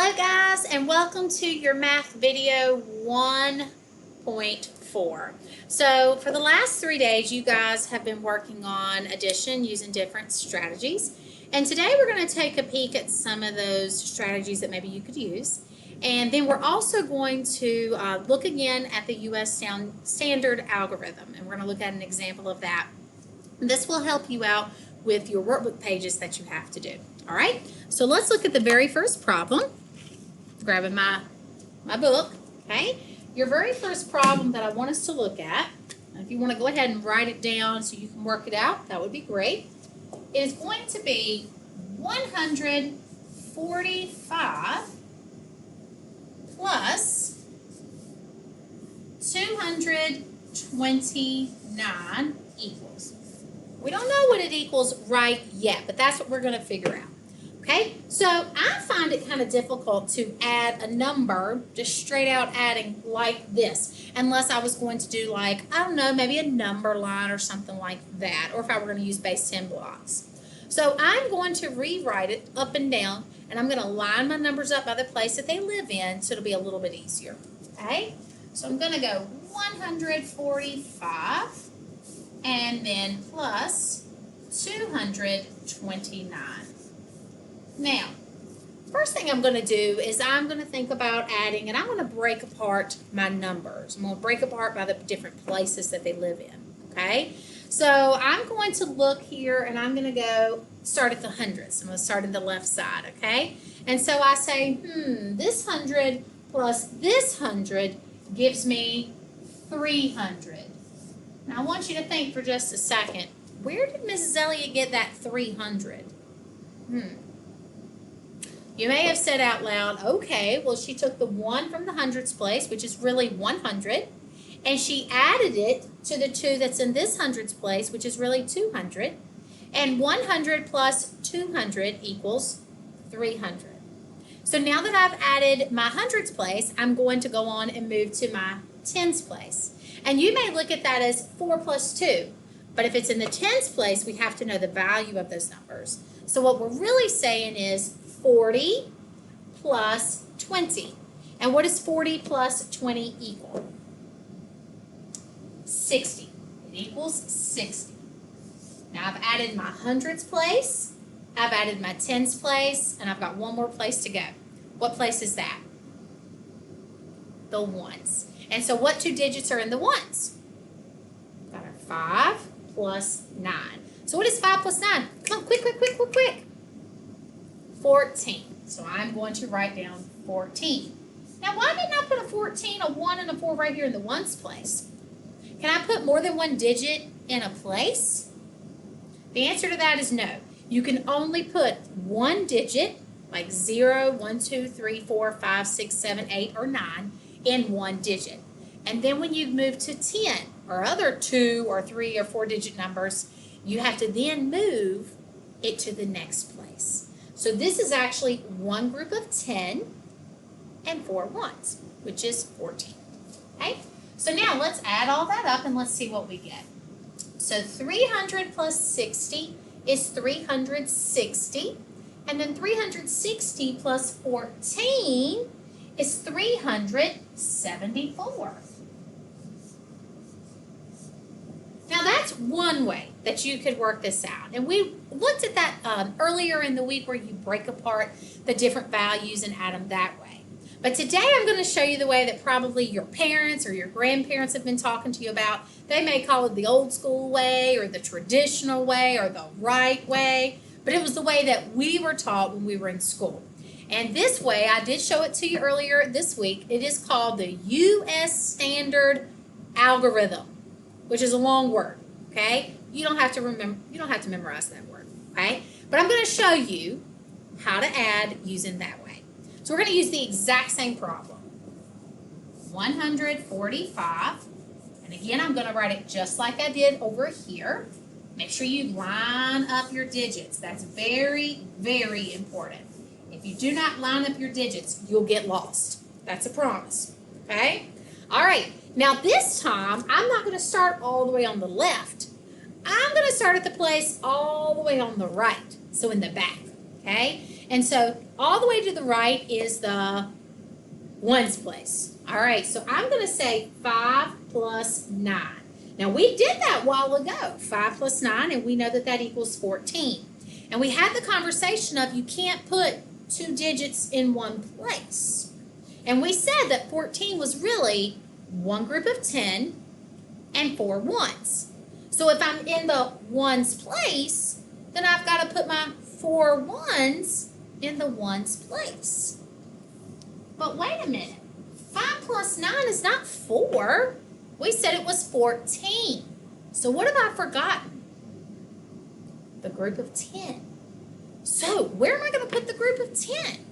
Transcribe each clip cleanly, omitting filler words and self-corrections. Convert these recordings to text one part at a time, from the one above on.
Hello guys, and welcome to your math video 1.4. So for the last 3 days you guys have been working on addition using different strategies, and today we're going to take a peek at some of those strategies that maybe you could use, and then we're also going to look again at the US standard algorithm, and we're going to look at an example of that. This will help you out with your workbook pages that you have to do. All right, so let's look at the very first problem. Grabbing my book, okay? Your very first problem that I want us to look at, if you want to go ahead and write it down so you can work it out, that would be great, is going to be 145 plus 229 equals. We don't know what it equals right yet, but that's what we're going to figure out. Okay, so I find it kind of difficult to add a number, just straight out adding like this, unless I was going to do like, I don't know, maybe a number line or something like that, or if I were going to use base 10 blocks. So I'm going to rewrite it up and down, and I'm going to line my numbers up by the place that they live in, so it'll be a little bit easier. Okay, so I'm going to go 145 and then plus 229. Now, first thing I'm going to do is I'm going to think about adding, and I'm going to break apart my numbers. I'm going to break apart by the different places that they live in, okay? So I'm going to look here, and I'm going to go start at the hundreds. I'm going to start in the left side, okay? And so I say, this 100 plus this 100 gives me 300. Now I want you to think for just a second, where did Mrs. Elliott get that 300? You may have said out loud, okay, well, she took the 1 from the hundreds place, which is really 100, and she added it to the 2 that's in this hundreds place, which is really 200, and 100 plus 200 equals 300. So now that I've added my hundreds place, I'm going to go on and move to my tens place. And you may look at that as 4 plus 2, but if it's in the tens place, we have to know the value of those numbers. So what we're really saying is 40 plus 20. And what does 40 plus 20 equal? 60. It equals 60. Now I've added my hundreds place, I've added my tens place, and I've got one more place to go. What place is that? The ones. And so what two digits are in the ones? Got our 5 plus 9. So what is 5 plus 9? Come on, quick. 14. So I'm going to write down 14. Now, why didn't I put a 14, a 1, and a 4 right here in the ones place? Can I put more than one digit in a place? The answer to that is no. You can only put one digit, like 0, 1, 2, 3, 4, 5, 6, 7, 8, or 9, in one digit. And then when you move to 10, or other 2 or 3 or 4 digit numbers, you have to then move it to the next place. So this is actually one group of 10 and 4 ones, which is 14. Okay? So now let's add all that up and let's see what we get. So 300 plus 60 is 360. And then 360 plus 14 is 374. Now that's one way that you could work this out. And we looked at that earlier in the week where you break apart the different values and add them that way. But today I'm going to show you the way that probably your parents or your grandparents have been talking to you about. They may call it the old school way or the traditional way or the right way. But it was the way that we were taught when we were in school. And this way, I did show it to you earlier this week. It is called the US Standard Algorithm, which is a long word, okay? You don't have to memorize that word, okay? But I'm going to show you how to add using that way. So we're going to use the exact same problem. 145, and again, I'm going to write it just like I did over here. Make sure you line up your digits. That's very, very important. If you do not line up your digits, you'll get lost. That's a promise, okay? All right, now this time, I'm not going to start all the way on the left. I'm going to start at the place all the way on the right, so in the back, okay? And so all the way to the right is the ones place. All right, so I'm going to say 5 plus 9. Now, we did that a while ago, 5 plus 9, and we know that that equals 14. And we had the conversation of you can't put 2 digits in one place. And we said that 14 was really one group of 10 and 4 ones. So if I'm in the ones place, then I've got to put my 4 ones in the ones place. But wait a minute. 5 plus 9 is not 4. We said it was 14. So what have I forgotten? The group of 10. So where am I going to put the group of 10?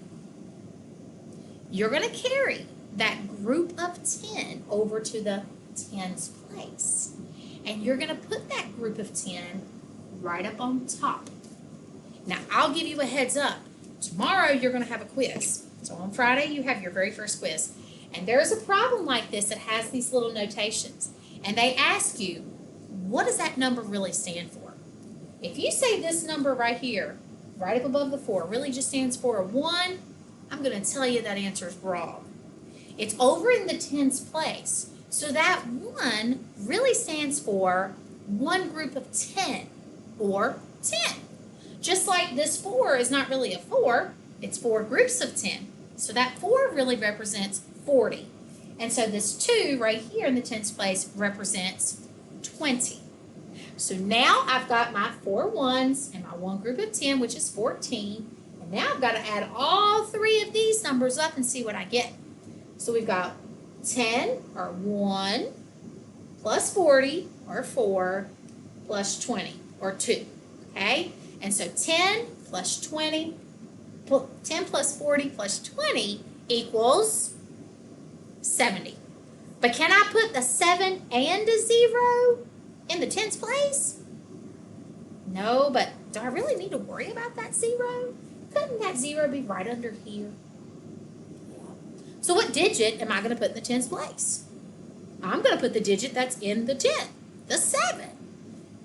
You're going to carry that group of 10 over to the tens place. And you're going to put that group of 10 right up on top. Now, I'll give you a heads up. Tomorrow, you're going to have a quiz. So on Friday, you have your very first quiz. And there's a problem like this that has these little notations. And they ask you, what does that number really stand for? If you say this number right here, right up above the 4, really just stands for a 1, I'm going to tell you that answer is wrong. It's over in the tens place. So that 1 really stands for one group of 10 or 10. Just like this 4 is not really a 4, it's 4 groups of 10. So that 4 really represents 40. And so this 2 right here in the tens place represents 20. So now I've got my 4 ones and my one group of 10, which is 14. And now I've got to add all 3 of these numbers up and see what I get. So we've got 10 or 1 plus 40 or 4 plus 20 or 2. Okay? And so 10 plus 20, 10 plus 40 plus 20 equals 70. But can I put the 7 and a 0 in the tens place? No, but do I really need to worry about that 0? Couldn't that 0 be right under here? So what digit am I going to put in the tens place? I'm going to put the digit that's in the 10, the 7.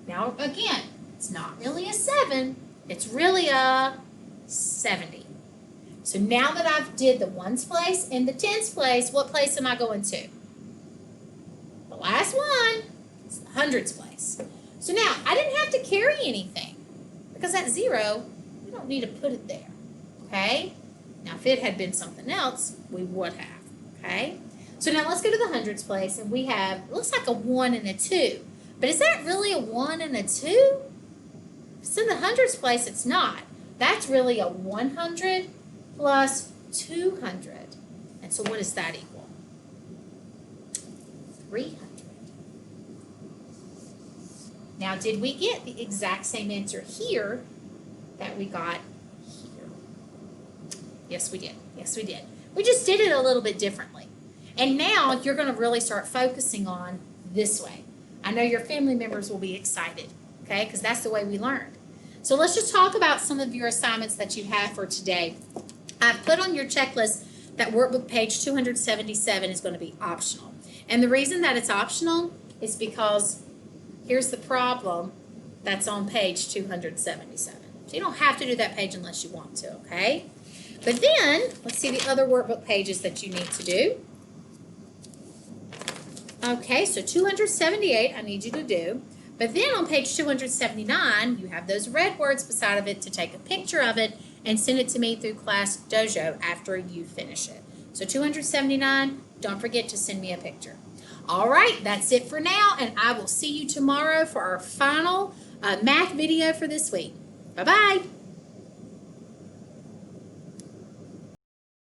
Now, again, it's not really a 7. It's really a 70. So now that I've did the ones place and the tens place, what place am I going to? The last one is the hundreds place. So now, I didn't have to carry anything because that 0, we don't need to put it there, okay? Now, if it had been something else, we would have, okay? So now let's go to the hundreds place, and we have, it looks like a 1 and a 2. But is that really a 1 and a 2? If it's in the hundreds place, it's not. That's really a 100 plus 200. And so what does that equal? 300. Now, did we get the exact same answer here that we got here? Yes, we did. Yes, we did. We just did it a little bit differently. And now you're going to really start focusing on this way. I know your family members will be excited, okay, because that's the way we learned. So let's just talk about some of your assignments that you have for today. I've put on your checklist that workbook page 277 is going to be optional. And the reason that it's optional is because here's the problem that's on page 277. So you don't have to do that page unless you want to, okay? But then, let's see the other workbook pages that you need to do. Okay, so 278 I need you to do. But then on page 279, you have those red words beside of it to take a picture of it and send it to me through Class Dojo after you finish it. So 279, don't forget to send me a picture. All right, that's it for now, and I will see you tomorrow for our final math video for this week. Bye-bye.